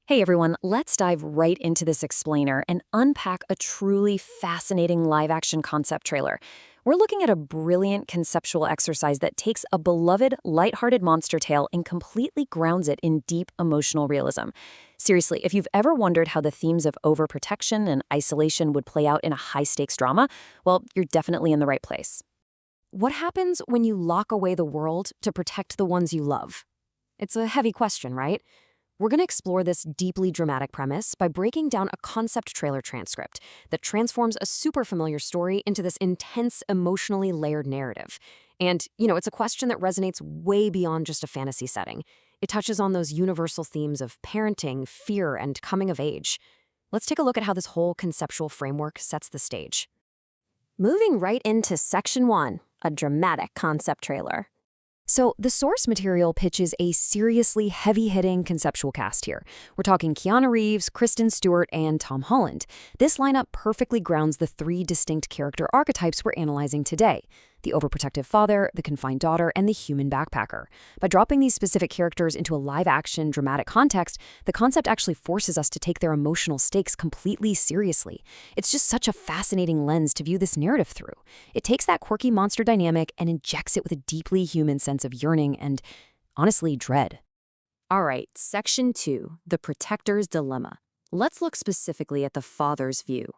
Hey everyone, let's dive right into this explainer and unpack a truly fascinating live-action concept trailer. We're looking at a brilliant conceptual exercise that takes a beloved, lighthearted monster tale and completely grounds it in deep emotional realism. Seriously, if you've ever wondered how the themes of overprotection and isolation would play out in a high-stakes drama, well, you're definitely in the right place. What happens when you lock away the world to protect the ones you love? It's a heavy question, right? We're going to explore this deeply dramatic premise by breaking down a concept trailer transcript that transforms a super familiar story into this intense, emotionally layered narrative. And, it's a question that resonates way beyond just a fantasy setting. It touches on those universal themes of parenting, fear, and coming of age. Let's take a look at how this whole conceptual framework sets the stage. Moving right into Section 1, a dramatic concept trailer. So the source material pitches a seriously heavy-hitting conceptual cast here. We're talking Keanu Reeves, Kristen Stewart, and Tom Holland. This lineup perfectly grounds the three distinct character archetypes we're analyzing today: the overprotective father, the confined daughter, and the human backpacker. By dropping these specific characters into a live-action, dramatic context, the concept actually forces us to take their emotional stakes completely seriously. It's just such a fascinating lens to view this narrative through. It takes that quirky monster dynamic and injects it with a deeply human sense of yearning and, honestly, dread. All right, Section 2, the protector's dilemma. Let's look specifically at the father's view.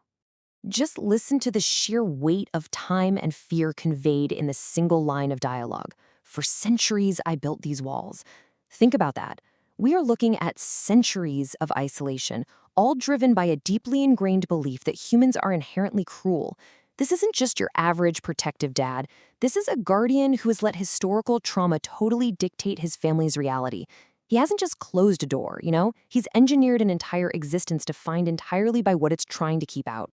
Just listen to the sheer weight of time and fear conveyed in this single line of dialogue. For centuries, I built these walls. Think about that. We are looking at centuries of isolation, all driven by a deeply ingrained belief that humans are inherently cruel. This isn't just your average protective dad. This is a guardian who has let historical trauma totally dictate his family's reality. He hasn't just closed a door, He's engineered an entire existence defined entirely by what it's trying to keep out.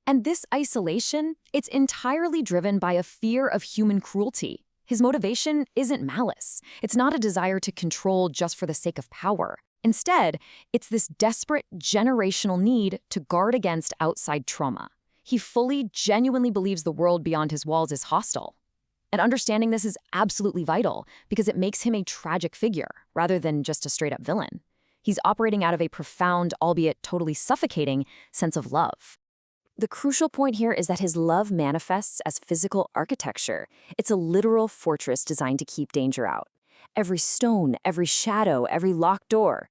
And this isolation, it's entirely driven by a fear of human cruelty. His motivation isn't malice. It's not a desire to control just for the sake of power. Instead, it's this desperate generational need to guard against outside trauma. He fully, genuinely believes the world beyond his walls is hostile. And understanding this is absolutely vital because it makes him a tragic figure rather than just a straight-up villain. He's operating out of a profound, albeit totally suffocating, sense of love. The crucial point here is that his love manifests as physical architecture. It's a literal fortress designed to keep danger out. Every stone, every shadow, every locked door.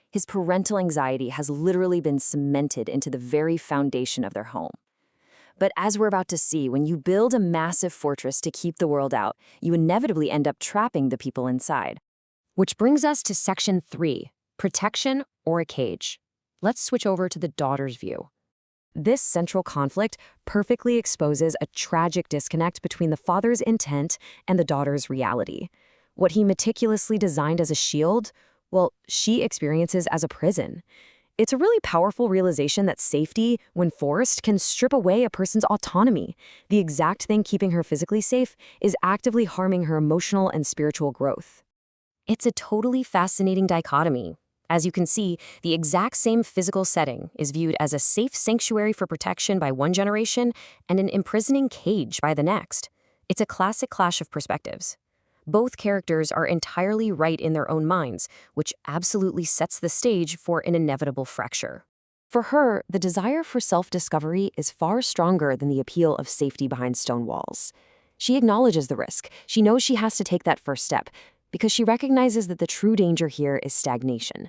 His parental anxiety has literally been cemented into the very foundation of their home. But as we're about to see, when you build a massive fortress to keep the world out, you inevitably end up trapping the people inside. Which brings us to Section 3, protection or a cage. Let's switch over to the daughter's view. This central conflict perfectly exposes a tragic disconnect between the father's intent and the daughter's reality. What he meticulously designed as a shield, well, she experiences as a prison. It's a really powerful realization that safety, when forced, can strip away a person's autonomy. The exact thing keeping her physically safe is actively harming her emotional and spiritual growth. It's a totally fascinating dichotomy. As you can see, the exact same physical setting is viewed as a safe sanctuary for protection by one generation and an imprisoning cage by the next. It's a classic clash of perspectives. Both characters are entirely right in their own minds, which absolutely sets the stage for an inevitable fracture. For her, the desire for self-discovery is far stronger than the appeal of safety behind stone walls. She acknowledges the risk. She knows she has to take that first step, because she recognizes that the true danger here is stagnation.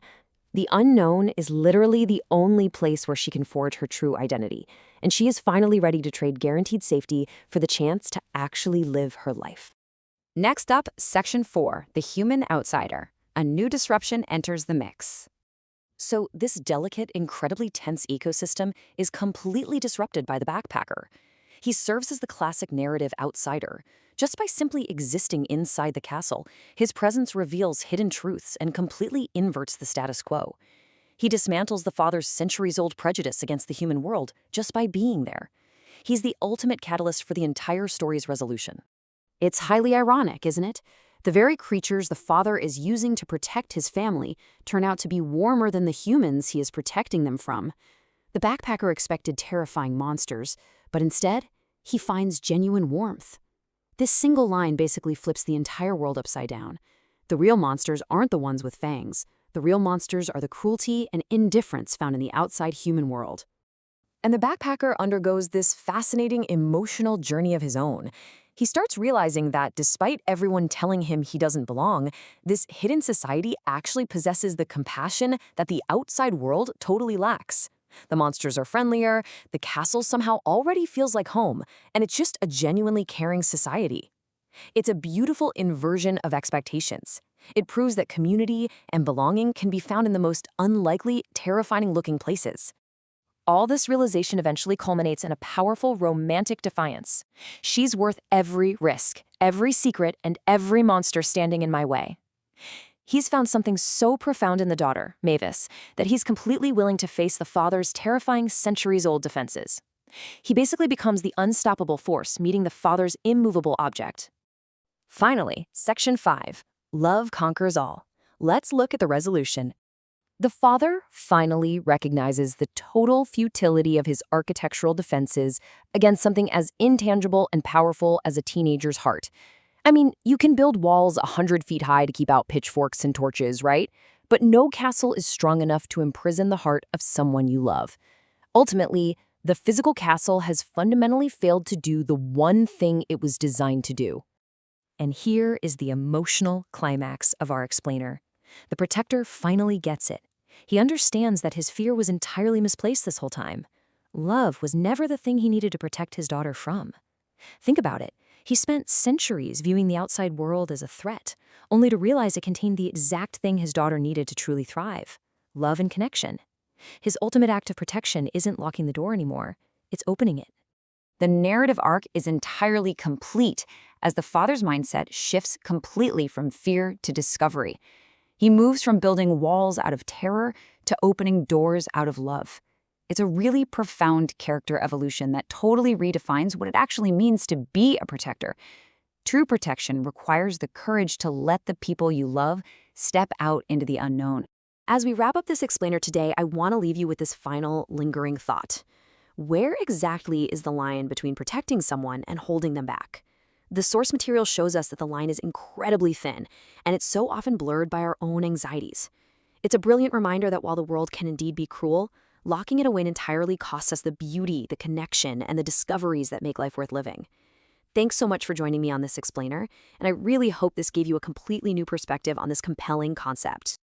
The unknown is literally the only place where she can forge her true identity, and she is finally ready to trade guaranteed safety for the chance to actually live her life. Next up, Section 4, the human outsider. A new disruption enters the mix. So this delicate, incredibly tense ecosystem is completely disrupted by the backpacker. He serves as the classic narrative outsider. Just by simply existing inside the castle, his presence reveals hidden truths and completely inverts the status quo. He dismantles the father's centuries-old prejudice against the human world just by being there. He's the ultimate catalyst for the entire story's resolution. It's highly ironic, isn't it? The very creatures the father is using to protect his family turn out to be warmer than the humans he is protecting them from. The backpacker expected terrifying monsters, but instead, he finds genuine warmth. This single line basically flips the entire world upside down. The real monsters aren't the ones with fangs. The real monsters are the cruelty and indifference found in the outside human world. And the backpacker undergoes this fascinating emotional journey of his own. He starts realizing that despite everyone telling him he doesn't belong, this hidden society actually possesses the compassion that the outside world totally lacks. The monsters are friendlier, the castle somehow already feels like home, and it's just a genuinely caring society. It's a beautiful inversion of expectations. It proves that community and belonging can be found in the most unlikely, terrifying-looking places. All this realization eventually culminates in a powerful romantic defiance. She's worth every risk, every secret, and every monster standing in my way. He's found something so profound in the daughter, Mavis, that he's completely willing to face the father's terrifying centuries-old defenses. He basically becomes the unstoppable force meeting the father's immovable object. Finally, Section 5. Love conquers all. Let's look at the resolution. The father finally recognizes the total futility of his architectural defenses against something as intangible and powerful as a teenager's heart. I mean, you can build walls 100 feet high to keep out pitchforks and torches, right? But no castle is strong enough to imprison the heart of someone you love. Ultimately, the physical castle has fundamentally failed to do the one thing it was designed to do. And here is the emotional climax of our explainer. The protector finally gets it. He understands that his fear was entirely misplaced this whole time. Love was never the thing he needed to protect his daughter from. Think about it. He spent centuries viewing the outside world as a threat, only to realize it contained the exact thing his daughter needed to truly thrive: love and connection. His ultimate act of protection isn't locking the door anymore, it's opening it. The narrative arc is entirely complete as the father's mindset shifts completely from fear to discovery. He moves from building walls out of terror to opening doors out of love. It's a really profound character evolution that totally redefines what it actually means to be a protector. True protection requires the courage to let the people you love step out into the unknown. As we wrap up this explainer today, I want to leave you with this final lingering thought. Where exactly is the line between protecting someone and holding them back? The source material shows us that the line is incredibly thin, and it's so often blurred by our own anxieties. It's a brilliant reminder that while the world can indeed be cruel, locking it away entirely costs us the beauty, the connection, and the discoveries that make life worth living. Thanks so much for joining me on this explainer, and I really hope this gave you a completely new perspective on this compelling concept.